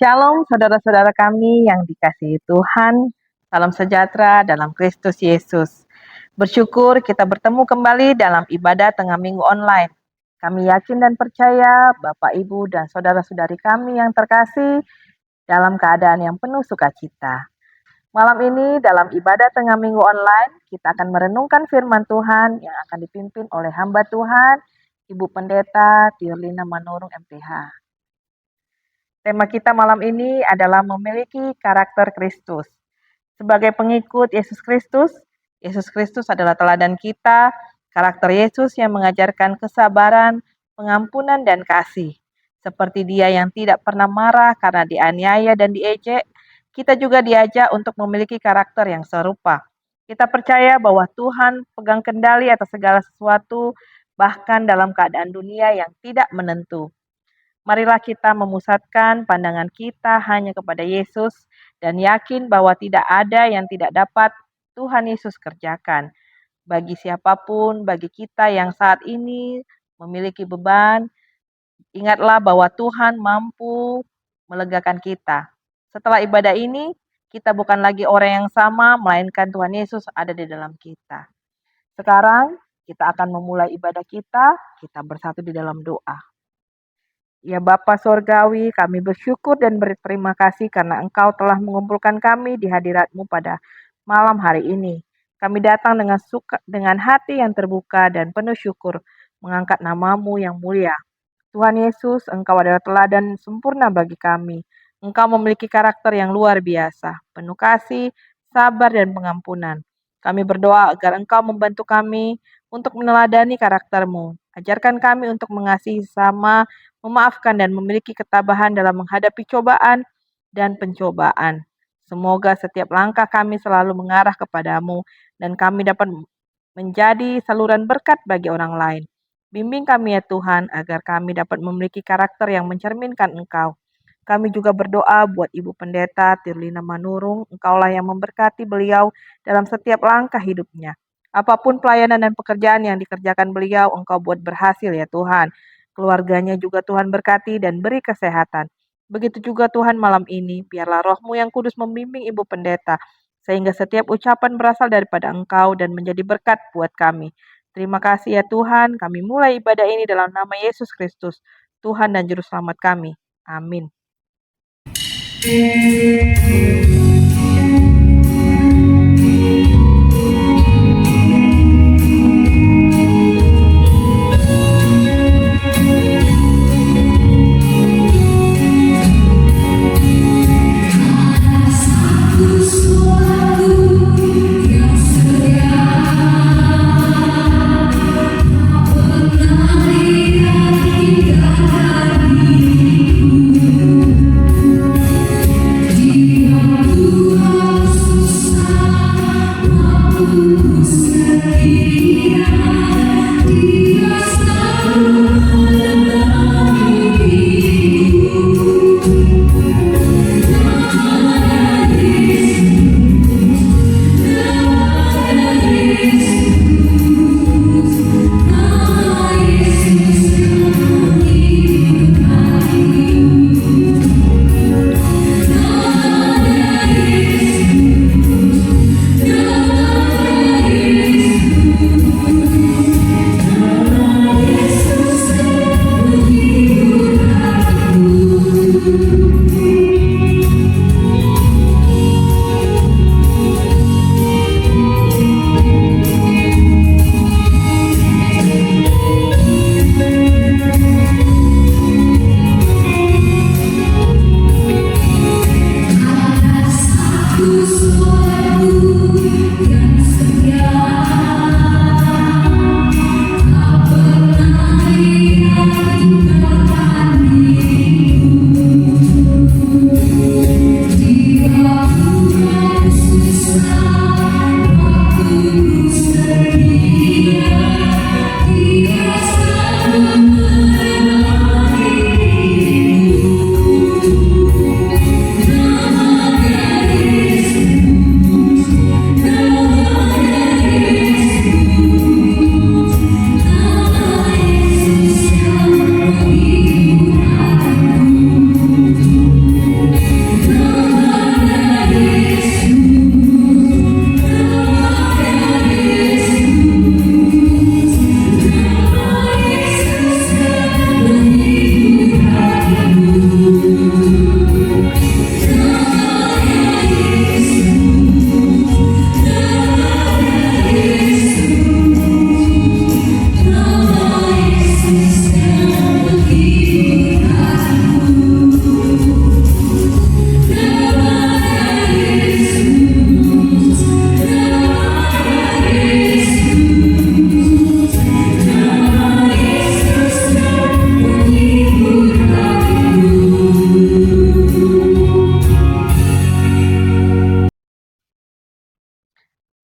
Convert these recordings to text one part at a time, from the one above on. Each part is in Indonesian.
Shalom saudara-saudara kami yang dikasihi Tuhan, salam sejahtera dalam Kristus Yesus. Bersyukur kita bertemu kembali dalam ibadah tengah minggu online. Kami yakin dan percaya Bapak, Ibu, dan saudara-saudari kami yang terkasih dalam keadaan yang penuh sukacita. Malam ini dalam ibadah tengah minggu online, kita akan merenungkan firman Tuhan yang akan dipimpin oleh hamba Tuhan, Ibu Pendeta Tirlina Manurung MPH. Tema kita malam ini adalah memiliki karakter Kristus. Sebagai pengikut Yesus Kristus adalah teladan kita, karakter Yesus yang mengajarkan kesabaran, pengampunan, dan kasih. Seperti Dia yang tidak pernah marah karena dianiaya dan diejek, kita juga diajak untuk memiliki karakter yang serupa. Kita percaya bahwa Tuhan pegang kendali atas segala sesuatu, bahkan dalam keadaan dunia yang tidak menentu. Marilah kita memusatkan pandangan kita hanya kepada Yesus dan yakin bahwa tidak ada yang tidak dapat Tuhan Yesus kerjakan. Bagi siapapun, bagi kita yang saat ini memiliki beban, ingatlah bahwa Tuhan mampu melegakan kita. Setelah ibadah ini, kita bukan lagi orang yang sama, melainkan Tuhan Yesus ada di dalam kita. Sekarang, kita akan memulai ibadah kita bersatu di dalam doa. Ya Bapa Sorgawi, kami bersyukur dan berterima kasih karena Engkau telah mengumpulkan kami di hadirat-Mu pada malam hari ini. Kami datang dengan hati yang terbuka dan penuh syukur mengangkat nama-Mu yang mulia. Tuhan Yesus, Engkau adalah teladan sempurna bagi kami. Engkau memiliki karakter yang luar biasa, penuh kasih, sabar, dan pengampunan. Kami berdoa agar Engkau membantu kami untuk meneladani karakter-Mu. Ajarkan kami untuk mengasihi sesama, memaafkan dan memiliki ketabahan dalam menghadapi cobaan dan pencobaan. Semoga setiap langkah kami selalu mengarah kepadamu dan kami dapat menjadi saluran berkat bagi orang lain. Bimbing kami ya Tuhan agar kami dapat memiliki karakter yang mencerminkan Engkau. Kami juga berdoa buat Ibu Pendeta Tirlina Manurung, Engkaulah yang memberkati beliau dalam setiap langkah hidupnya. Apapun pelayanan dan pekerjaan yang dikerjakan beliau, Engkau buat berhasil ya Tuhan. Keluarganya juga Tuhan berkati dan beri kesehatan. Begitu juga Tuhan malam ini, biarlah Roh-Mu yang kudus membimbing Ibu Pendeta, sehingga setiap ucapan berasal daripada Engkau dan menjadi berkat buat kami. Terima kasih ya Tuhan, kami mulai ibadah ini dalam nama Yesus Kristus, Tuhan dan Juru Selamat kami. Amin. Dia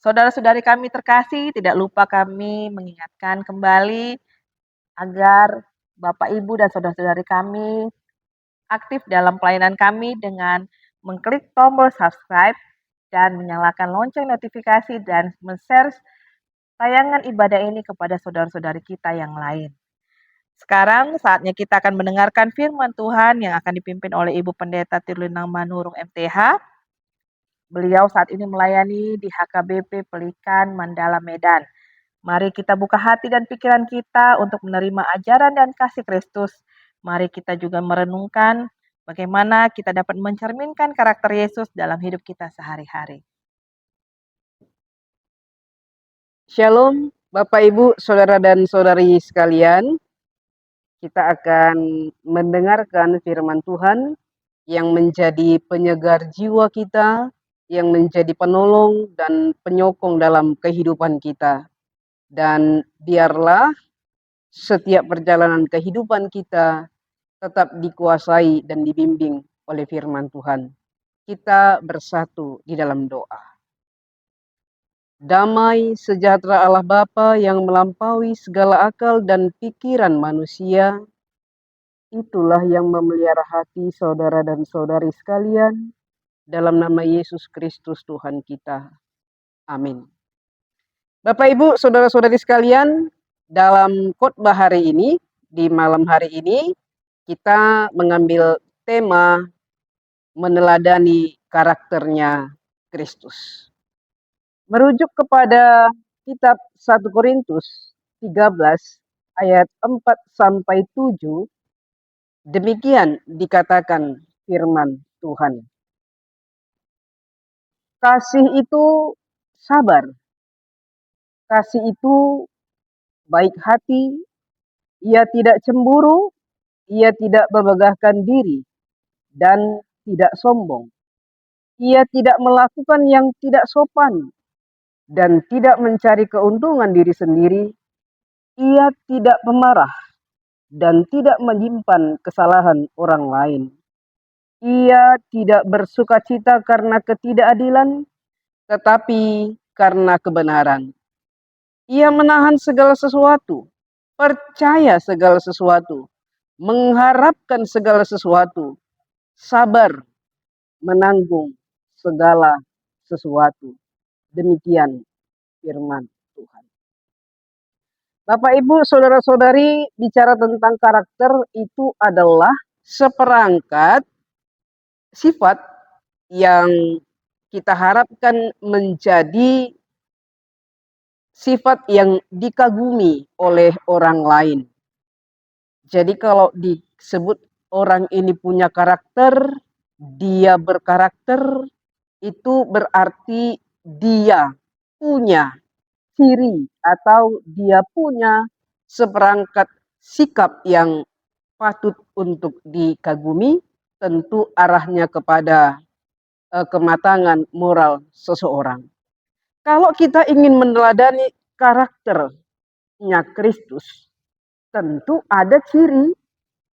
Saudara-saudari kami terkasih, tidak lupa kami mengingatkan kembali agar Bapak, Ibu, dan saudara-saudari kami aktif dalam pelayanan kami dengan mengklik tombol subscribe dan menyalakan lonceng notifikasi dan men-share tayangan ibadah ini kepada saudara-saudari kita yang lain. Sekarang saatnya kita akan mendengarkan firman Tuhan yang akan dipimpin oleh Ibu Pendeta Tirlina Manurung MTH. Beliau saat ini melayani di HKBP Pelikan Mandala Medan. Mari kita buka hati dan pikiran kita untuk menerima ajaran dan kasih Kristus. Mari kita juga merenungkan bagaimana kita dapat mencerminkan karakter Yesus dalam hidup kita sehari-hari. Shalom, Bapak, Ibu, Saudara dan Saudari sekalian. Kita akan mendengarkan firman Tuhan yang menjadi penyegar jiwa kita, yang menjadi penolong dan penyokong dalam kehidupan kita. Dan biarlah setiap perjalanan kehidupan kita tetap dikuasai dan dibimbing oleh firman Tuhan. Kita bersatu di dalam doa. Damai sejahtera Allah Bapa yang melampaui segala akal dan pikiran manusia, itulah yang memelihara hati saudara dan saudari sekalian, dalam nama Yesus Kristus Tuhan kita. Amin. Bapak, Ibu, saudara-saudari sekalian, dalam khotbah hari ini, di malam hari ini, kita mengambil tema meneladani karakternya Kristus. Merujuk kepada kitab 1 Korintus 13 ayat 4 sampai 7, demikian dikatakan firman Tuhan. Kasih itu sabar. Kasih itu baik hati. Ia tidak cemburu, ia tidak membegahkan diri dan tidak sombong. Ia tidak melakukan yang tidak sopan dan tidak mencari keuntungan diri sendiri. Ia tidak pemarah dan tidak menyimpan kesalahan orang lain. Ia tidak bersukacita karena ketidakadilan, tetapi karena kebenaran. Ia menahan segala sesuatu, percaya segala sesuatu, mengharapkan segala sesuatu, sabar, menanggung segala sesuatu. Demikian firman Tuhan. Bapak, Ibu, saudara-saudari, bicara tentang karakter itu adalah seperangkat sifat yang kita harapkan menjadi sifat yang dikagumi oleh orang lain. Jadi kalau disebut orang ini punya karakter, dia berkarakter, itu berarti dia punya ciri atau dia punya seperangkat sikap yang patut untuk dikagumi, tentu arahnya kepada kematangan moral seseorang. Kalau kita ingin meneladani karakternya Kristus, tentu ada ciri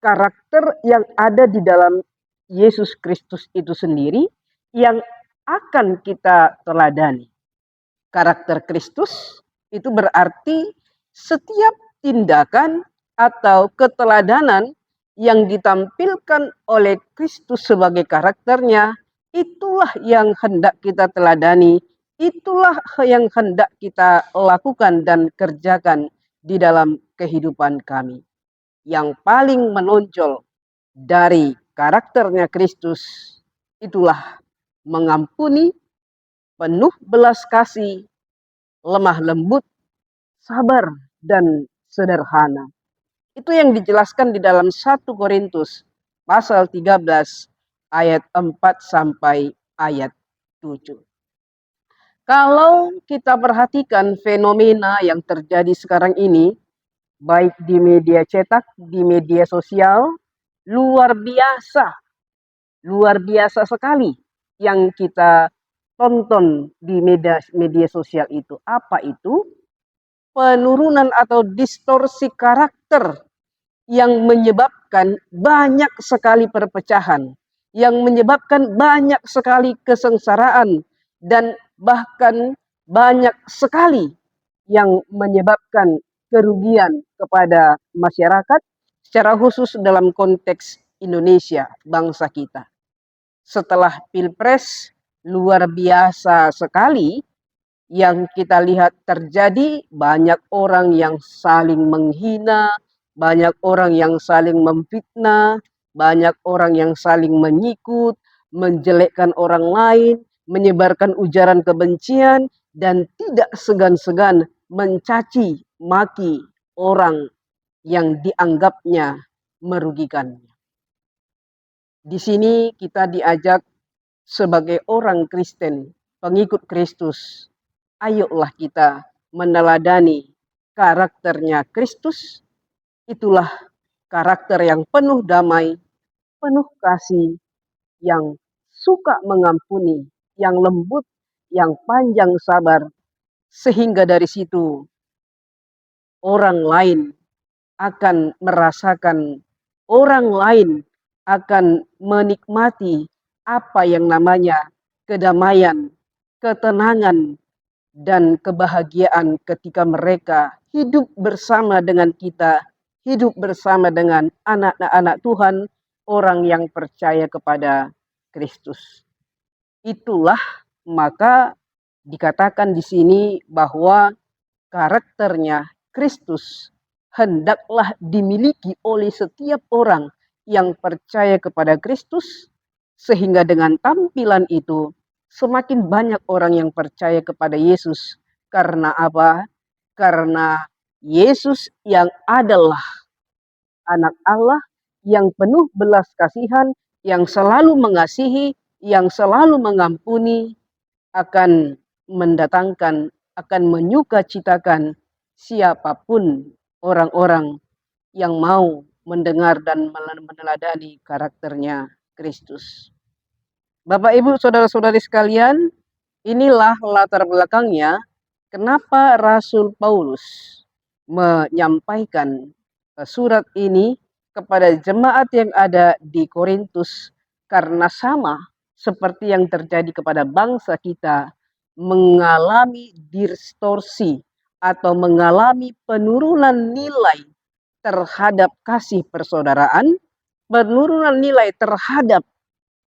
karakter yang ada di dalam Yesus Kristus itu sendiri yang akan kita teladani. Karakter Kristus itu berarti setiap tindakan atau keteladanan yang ditampilkan oleh Kristus sebagai karakternya, itulah yang hendak kita teladani, itulah yang hendak kita lakukan dan kerjakan di dalam kehidupan kami. Yang paling menonjol dari karakternya Kristus itulah mengampuni, penuh belas kasih, lemah lembut, sabar, dan sederhana. Itu yang dijelaskan di dalam 1 Korintus pasal 13 ayat 4 sampai ayat 7. Kalau kita perhatikan fenomena yang terjadi sekarang ini, baik di media cetak, di media sosial, luar biasa sekali yang kita tonton di media sosial itu. Apa itu? Penurunan atau distorsi karakter yang menyebabkan banyak sekali perpecahan, yang menyebabkan banyak sekali kesengsaraan, dan bahkan banyak sekali yang menyebabkan kerugian kepada masyarakat, secara khusus dalam konteks Indonesia, bangsa kita. Setelah Pilpres, luar biasa sekali yang kita lihat terjadi, banyak orang yang saling menghina, banyak orang yang saling memfitnah, banyak orang yang saling menyikut, menjelekkan orang lain, menyebarkan ujaran kebencian, dan tidak segan-segan mencaci maki orang yang dianggapnya merugikan. Di sini kita diajak sebagai orang Kristen, pengikut Kristus, ayolah kita meneladani karakternya Kristus. Itulah karakter yang penuh damai, penuh kasih, yang suka mengampuni, yang lembut, yang panjang sabar, sehingga dari situ orang lain akan merasakan, orang lain akan menikmati apa yang namanya kedamaian, ketenangan, dan kebahagiaan ketika mereka hidup bersama dengan kita, hidup bersama dengan anak-anak Tuhan, orang yang percaya kepada Kristus. Itulah maka dikatakan di sini bahwa karakternya Kristus hendaklah dimiliki oleh setiap orang yang percaya kepada Kristus, sehingga dengan tampilan itu semakin banyak orang yang percaya kepada Yesus. Karena apa? Karena Yesus yang adalah anak Allah, yang penuh belas kasihan, yang selalu mengasihi, yang selalu mengampuni, akan mendatangkan, akan menyukacitakan siapapun orang-orang yang mau mendengar dan meneladani karakternya Kristus. Bapak, Ibu, saudara-saudari sekalian, inilah latar belakangnya kenapa Rasul Paulus menyampaikan surat ini kepada jemaat yang ada di Korintus, karena sama seperti yang terjadi kepada bangsa kita, mengalami distorsi atau mengalami penurunan nilai terhadap kasih persaudaraan, penurunan nilai terhadap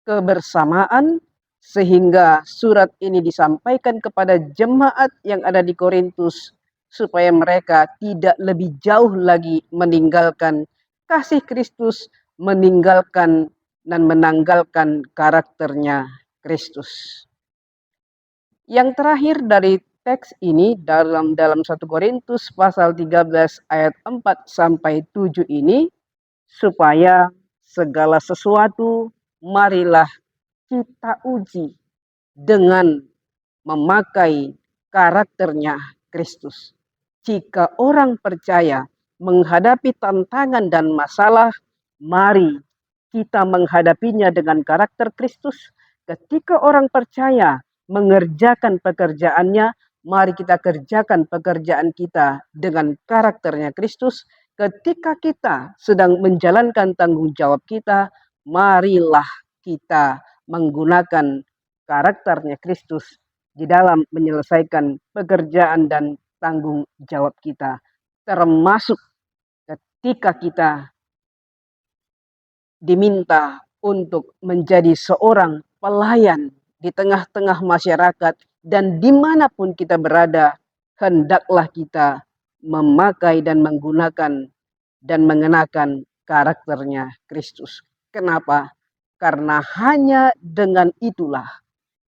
kebersamaan, sehingga surat ini disampaikan kepada jemaat yang ada di Korintus supaya mereka tidak lebih jauh lagi meninggalkan kasih Kristus, meninggalkan dan menanggalkan karakternya Kristus. Yang terakhir dari teks ini dalam 1 Korintus pasal 13 ayat 4 sampai 7 ini, supaya segala sesuatu marilah kita uji dengan memakai karakternya Kristus. Jika orang percaya menghadapi tantangan dan masalah, mari kita menghadapinya dengan karakter Kristus. Ketika orang percaya mengerjakan pekerjaannya, mari kita kerjakan pekerjaan kita dengan karakternya Kristus. Ketika kita sedang menjalankan tanggung jawab kita, marilah kita menggunakan karakternya Kristus di dalam menyelesaikan pekerjaan dan tanggung jawab kita. Termasuk ketika kita diminta untuk menjadi seorang pelayan di tengah-tengah masyarakat dan dimanapun kita berada, hendaklah kita memakai dan menggunakan dan mengenakan karakternya Kristus. Kenapa? Karena hanya dengan itulah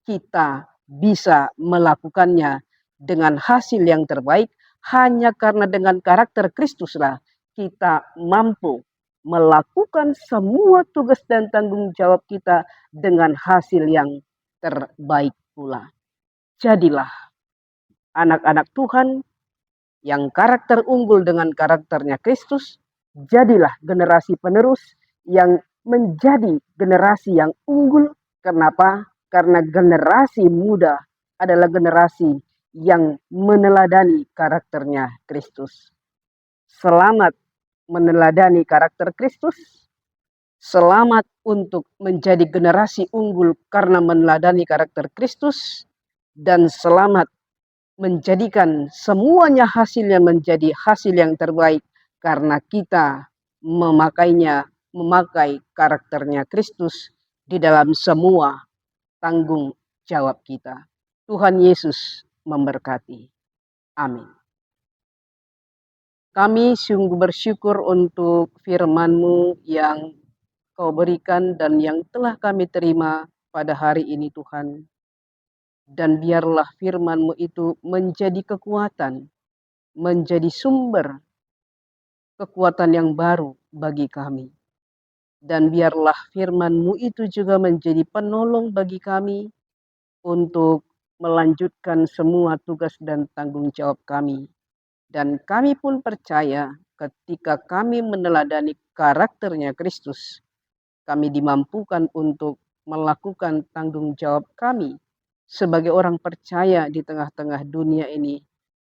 kita bisa melakukannya dengan hasil yang terbaik. Hanya karena dengan karakter Kristuslah kita mampu melakukan semua tugas dan tanggung jawab kita dengan hasil yang terbaik pula. Jadilah anak-anak Tuhan yang karakter unggul dengan karakternya Kristus. Jadilah generasi penerus yang menjadi generasi yang unggul. Kenapa? Karena generasi muda adalah generasi yang meneladani karakternya Kristus. Selamat meneladani karakter Kristus. Selamat untuk menjadi generasi unggul karena meneladani karakter Kristus. Dan selamat menjadikan semuanya hasilnya menjadi hasil yang terbaik karena kita memakai karakternya Kristus di dalam semua tanggung jawab kita. Tuhan Yesus memberkati. Amin. Kami sungguh bersyukur untuk firman-Mu yang Kau berikan dan yang telah kami terima pada hari ini Tuhan. Dan biarlah firman-Mu itu menjadi kekuatan, menjadi sumber kekuatan yang baru bagi kami. Dan biarlah firman-Mu itu juga menjadi penolong bagi kami untuk melanjutkan semua tugas dan tanggung jawab kami. Dan kami pun percaya ketika kami meneladani karakternya Kristus, kami dimampukan untuk melakukan tanggung jawab kami sebagai orang percaya di tengah-tengah dunia ini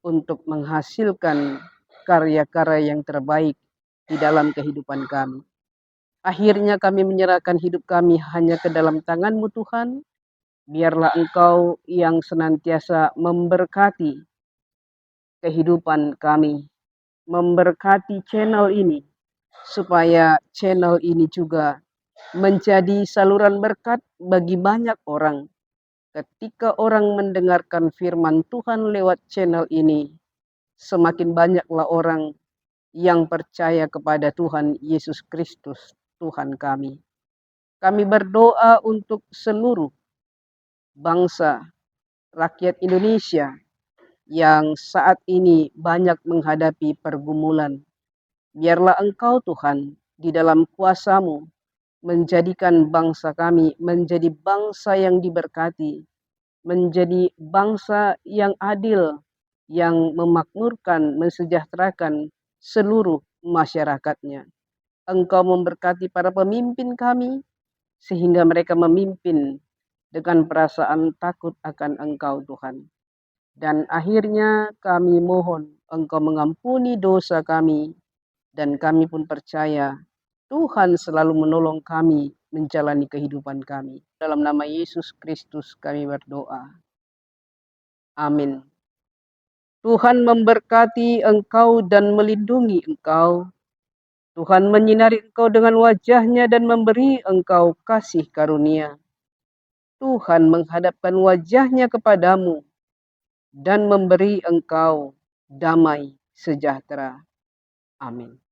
untuk menghasilkan karya-karya yang terbaik di dalam kehidupan kami. Akhirnya kami menyerahkan hidup kami hanya ke dalam tangan-Mu Tuhan. Biarlah Engkau yang senantiasa memberkati kehidupan kami, memberkati channel ini, supaya channel ini juga menjadi saluran berkat bagi banyak orang. Ketika orang mendengarkan firman Tuhan lewat channel ini, semakin banyaklah orang yang percaya kepada Tuhan Yesus Kristus, Tuhan kami. Kami berdoa untuk seluruh bangsa, rakyat Indonesia yang saat ini banyak menghadapi pergumulan. Biarlah Engkau Tuhan di dalam kuasa-Mu menjadikan bangsa kami menjadi bangsa yang diberkati, menjadi bangsa yang adil, yang memakmurkan, mensejahterakan seluruh masyarakatnya. Engkau memberkati para pemimpin kami, sehingga mereka memimpin dengan perasaan takut akan Engkau Tuhan. Dan akhirnya kami mohon Engkau mengampuni dosa kami, dan kami pun percaya Tuhan selalu menolong kami menjalani kehidupan kami. Dalam nama Yesus Kristus kami berdoa. Amin. Tuhan memberkati engkau dan melindungi engkau. Tuhan menyinari engkau dengan wajah-Nya dan memberi engkau kasih karunia. Tuhan menghadapkan wajah-Nya kepadamu dan memberi engkau damai sejahtera. Amin.